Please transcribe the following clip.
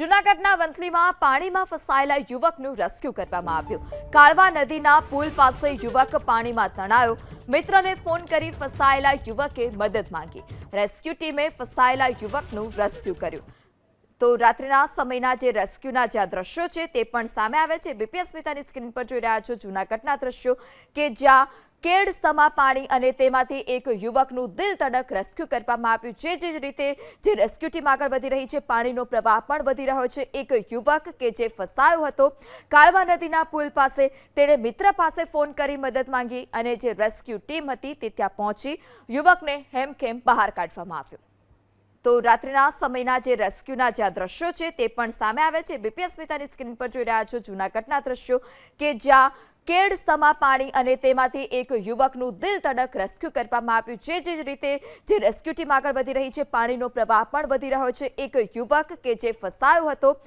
જૂનાગઢના વંથલીમાં પાણીમાં ફસાયેલા યુવકનું રેસ્ક્યુ કરવામાં આવ્યું। કાળવા નદીના પુલ પાસે યુવક પાણીમાં તણાયો। મિત્રને ફોન કરી ફસાયેલા યુવકે મદદ માંગી। રેસ્ક્યુ ટીમે ફસાયેલા યુવકનું રેસ્ક્યુ કર્યું। તો રાત્રિના સમયના જે રેસ્ક્યુના જે દ્રશ્યો છે તે પણ સામે આવે છે। બીપી અસ્મિતાની સ્ક્રીન પર જોઈ રહ્યા છો જૂનાગઢના દ્રશ્યો કે જ્યાં કેડ સમા પાણી અને તેમાંથી એક યુવકનું દિલ ધડક રેસ્ક્યુ કરવામાં આવ્યું। જે રીતે જે રેસ્ક્યુ ટીમ આગળ વધી રહી છે, પાણીનો પ્રવાહ પણ વધી રહ્યો છે। એક યુવક કે જે ફસાયો હતો કાળવા નદીના પુલ પાસે, તેણે મિત્ર પાસે ફોન કરી મદદ માંગી અને જે રેસ્ક્યુ ટીમ હતી તે ત્યાં પહોંચી યુવકને હેમખેમ બહાર કાઢવામાં આવ્યો। તો રાત્રિના સમયના જે રેસ્ક્યુના જે દ્રશ્યો છે તે પણ સામે આવે છે। બીપી અસ્મિતાની સ્ક્રીન પર જોઈ રહ્યા છો જૂનાગઢના દ્રશ્યો કે જ્યાં કેડ સમા પાણી અને તેમાંથી એક યુવકનું દિલ ધડક રેસ્ક્યુ કરવામાં આવ્યું। જે રીતે જે રેસ્ક્યુ ટીમ આગળ વધી રહી છે, પાણીનો પ્રવાહ પણ વધી રહ્યો છે। એક યુવક કે જે ફસાયો હતો